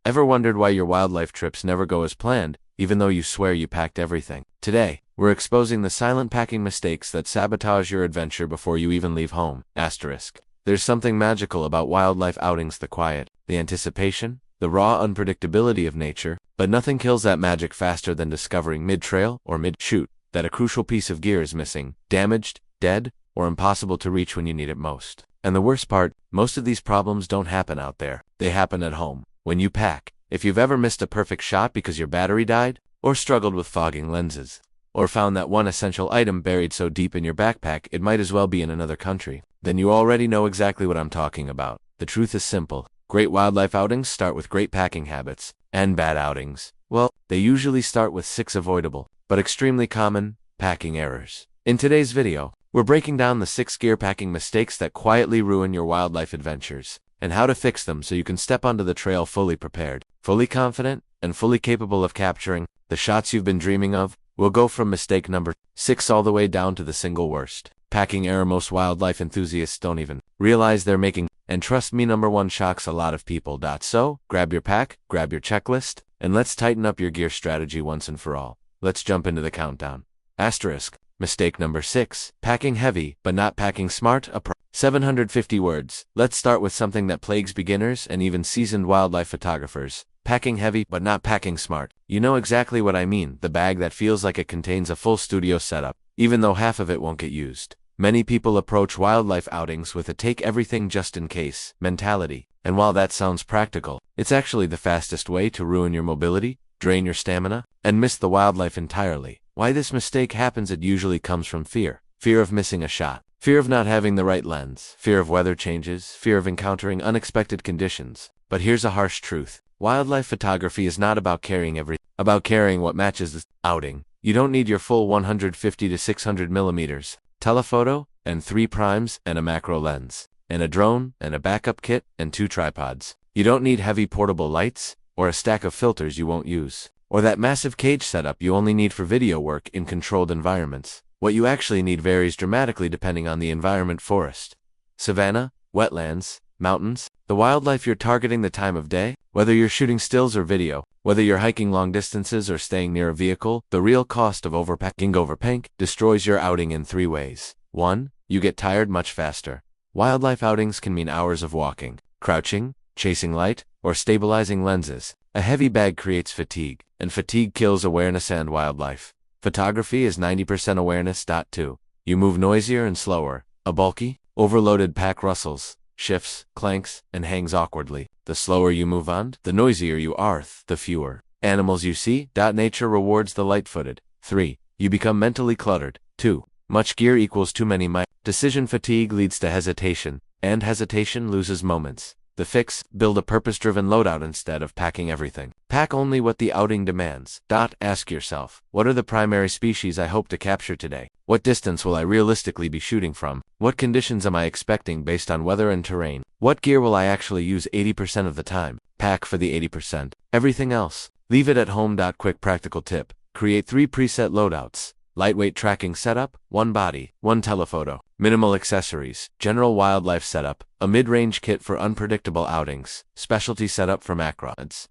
Ever wondered why your wildlife trips never go as planned, even though you swear you packed everything? Today, we're exposing the silent packing mistakes that sabotage your adventure before you even leave home. Asterisk. There's something magical about wildlife outings, the quiet, the anticipation, the raw unpredictability of nature, but nothing kills that magic faster than discovering mid-trail or mid-shoot that a crucial piece of gear is missing, damaged, dead, or impossible to reach when you need it most. And the worst part, most of these problems don't happen out there. They happen at home, when you pack. If you've ever missed a perfect shot because your battery died, or struggled with fogging lenses, or found that one essential item buried so deep in your backpack it might as well be in another country, then you already know exactly what I'm talking about. The truth is simple. Great wildlife outings start with great packing habits, and bad outings, well, they usually start with 6 avoidable, but extremely common, packing errors. In today's video, we're breaking down the 6 gear packing mistakes that quietly ruin your wildlife adventures, and how to fix them so you can step onto the trail fully prepared, fully confident, and fully capable of capturing the shots you've been dreaming of. We'll go from mistake number 6 all the way down to the single worst packing error most wildlife enthusiasts don't even realize they're making. And trust me, number 1 shocks a lot of people. So, grab your pack, grab your checklist, and let's tighten up your gear strategy once and for all. Let's jump into the countdown. Asterisk. Mistake number 6. Packing heavy, but not packing smart. 750 words. Let's start with something that plagues beginners and even seasoned wildlife photographers. Packing heavy, but not packing smart. You know exactly what I mean. The bag that feels like it contains a full studio setup, even though half of it won't get used. Many people approach wildlife outings with a take everything just in case mentality. And while that sounds practical, it's actually the fastest way to ruin your mobility, drain your stamina, and miss the wildlife entirely. Why this mistake happens? It usually comes from fear. Fear of missing a shot. Fear of not having the right lens. Fear of weather changes. Fear of encountering unexpected conditions. But here's a harsh truth. Wildlife photography is not about carrying about carrying what matches the outing. You don't need your full 150 to 600 millimeters telephoto, and 3 primes, and a macro lens, and a drone, and a backup kit, and 2 tripods. You don't need heavy portable lights, or a stack of filters you won't use, or that massive cage setup you only need for video work in controlled environments. What you actually need varies dramatically depending on the environment: forest, savanna, wetlands, mountains, the wildlife you're targeting, the time of day, whether you're shooting stills or video, whether you're hiking long distances or staying near a vehicle. The real cost of overpacking destroys your outing in 3 ways. 1. You get tired much faster. Wildlife outings can mean hours of walking, crouching, chasing light, or stabilizing lenses. A heavy bag creates fatigue, and fatigue kills awareness and wildlife. Photography is 90% awareness. 2. You move noisier and slower. A bulky, overloaded pack rustles, shifts, clanks, and hangs awkwardly. The slower you move on, the noisier you are, the fewer animals you see. Nature rewards the light-footed. 3. You become mentally cluttered. 2. Much gear equals too many Decision fatigue leads to hesitation, and hesitation loses moments. The fix: build a purpose-driven loadout instead of packing everything. Pack only what the outing demands. Ask yourself, what are the primary species I hope to capture today? What distance will I realistically be shooting from? What conditions am I expecting based on weather and terrain? What gear will I actually use 80% of the time? Pack for the 80%. Everything else, leave it at home. Quick practical tip: create 3 preset loadouts. Lightweight tracking setup, 1 body, 1 telephoto. Minimal accessories, general wildlife setup, a mid-range kit for unpredictable outings, specialty setup for macros,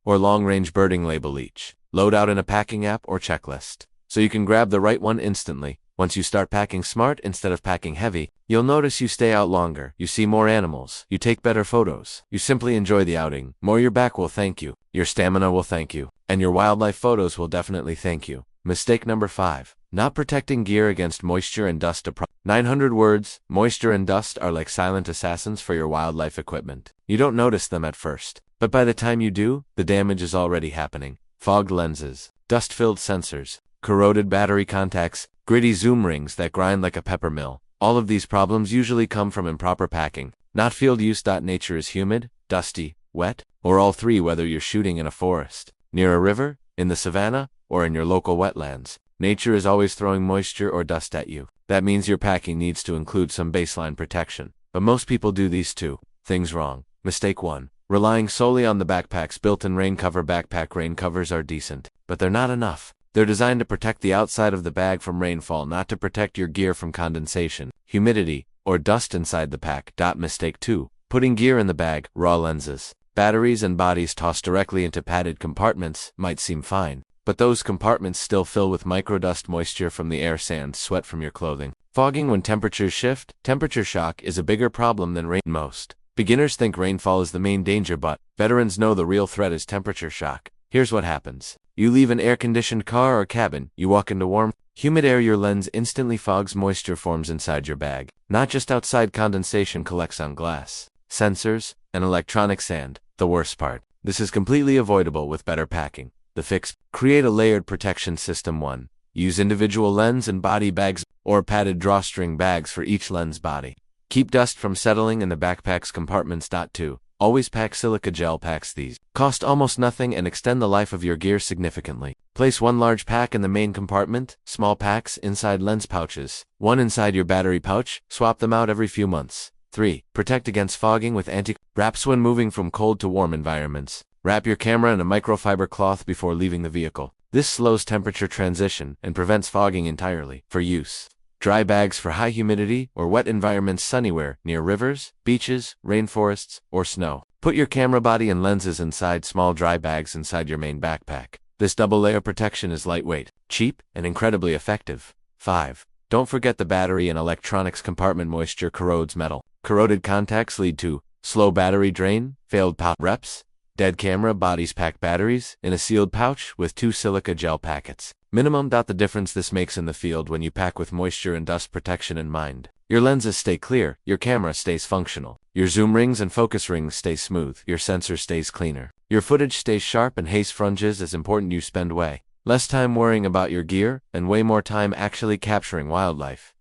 or long-range birding label each. Loadout in a packing app or checklist, so you can grab the right one instantly. Once you start packing smart instead of packing heavy, you'll notice you stay out longer, you see more animals, you take better photos, you simply enjoy the outing more. Your back will thank you, your stamina will thank you, and your wildlife photos will definitely thank you. Mistake number 5. Not protecting gear against moisture and dust. 900 words. Moisture and dust are like silent assassins for your wildlife equipment. You don't notice them at first, but by the time you do, the damage is already happening. Fogged lenses, dust-filled sensors, corroded battery contacts, gritty zoom rings that grind like a pepper mill. All of these problems usually come from improper packing, not field use. Nature is humid, dusty, wet, or all 3, whether you're shooting in a forest, near a river, in the savanna, or in your local wetlands. Nature is always throwing moisture or dust at you. That means your packing needs to include some baseline protection. But most people do these 2 things wrong. Mistake 1. Relying solely on the backpack's built-in rain cover. Backpack rain covers are decent, but they're not enough. They're designed to protect the outside of the bag from rainfall, not to protect your gear from condensation, humidity, or dust inside the pack. Mistake 2. Putting gear in the bag, raw lenses. Batteries and bodies tossed directly into padded compartments might seem fine, but those compartments still fill with microdust, moisture from the air, sand, sweat from your clothing. Fogging when temperatures shift. Temperature shock is a bigger problem than rain. Most beginners think rainfall is the main danger, but veterans know the real threat is temperature shock. Here's what happens. You leave an air-conditioned car or cabin, you walk into warm, humid air, your lens instantly fogs, moisture forms inside your bag. Not just outside, condensation collects on glass, sensors, and electronic sand. The worst part. This is completely avoidable with better packing. The fix: create a layered protection system. 1. Use individual lens and body bags or padded drawstring bags for each lens body. Keep dust from settling in the backpack's compartments. 2. Always pack silica gel packs. These cost almost nothing and extend the life of your gear significantly. Place one large pack in the main compartment, small packs inside lens pouches, one inside your battery pouch. Swap them out every few months. 3. Protect against fogging with anti-wraps when moving from cold to warm environments. Wrap your camera in a microfiber cloth before leaving the vehicle. This slows temperature transition and prevents fogging entirely. For use: dry bags for high humidity or wet environments, sunnywear near rivers, beaches, rainforests, or snow. Put your camera body and lenses inside small dry bags inside your main backpack. This double-layer protection is lightweight, cheap, and incredibly effective. 5. Don't forget the battery and electronics compartment. Moisture corrodes metal. Corroded contacts lead to slow battery drain, failed power reps, dead camera bodies. Pack batteries in a sealed pouch with 2 silica gel packets. Minimum. The difference this makes in the field when you pack with moisture and dust protection in mind. Your lenses stay clear, your camera stays functional, your zoom rings and focus rings stay smooth, your sensor stays cleaner, your footage stays sharp, and haze frunges is important. You spend way less time worrying about your gear and way more time actually capturing wildlife.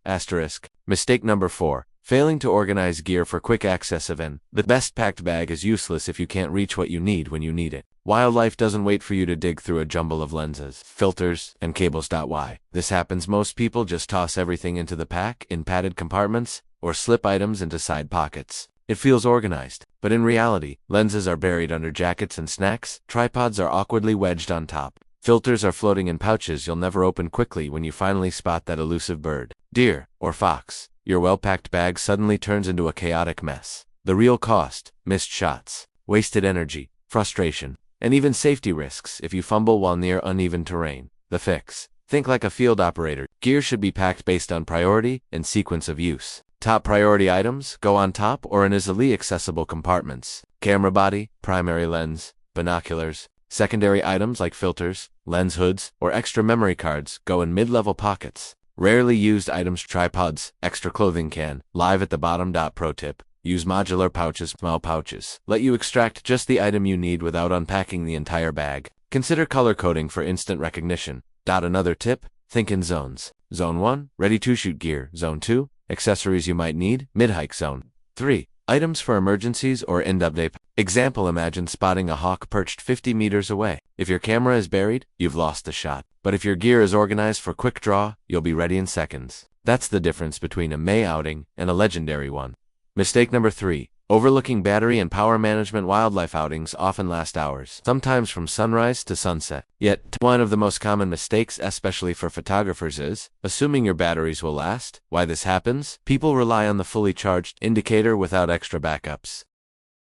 Mistake number 4. Failing to organize gear for quick access. The best packed bag is useless if you can't reach what you need when you need it. Wildlife doesn't wait for you to dig through a jumble of lenses, filters, and cables. Why this happens: most people just toss everything into the pack in padded compartments or slip items into side pockets. It feels organized, but in reality, lenses are buried under jackets and snacks, tripods are awkwardly wedged on top, filters are floating in pouches you'll never open. Quickly, when you finally spot that elusive bird, deer, or fox, your well-packed bag suddenly turns into a chaotic mess. The real cost: missed shots, wasted energy, frustration, and even safety risks if you fumble while near uneven terrain. The fix: think like a field operator. Gear should be packed based on priority and sequence of use. Top priority items go on top or in easily accessible compartments. Camera body, primary lens, binoculars. Secondary items like filters, lens hoods, or extra memory cards go in mid-level pockets. Rarely used items: tripods, extra clothing can, live at the bottom. Pro tip: use modular pouches. Small pouches let you extract just the item you need without unpacking the entire bag. Consider color coding for instant recognition. Another tip: think in zones. Zone 1, ready to shoot gear. Zone 2, accessories you might need, mid-hike. Zone 3, items for emergencies or end-up day. Example: imagine spotting a hawk perched 50 meters away. If your camera is buried, you've lost the shot. But if your gear is organized for quick draw, you'll be ready in seconds. That's the difference between a May outing and a legendary one. Mistake number 3. Overlooking battery and power management. Wildlife outings often last hours, sometimes from sunrise to sunset. Yet, one of the most common mistakes, especially for photographers, is assuming your batteries will last. Why this happens? People rely on the fully charged indicator without extra backups.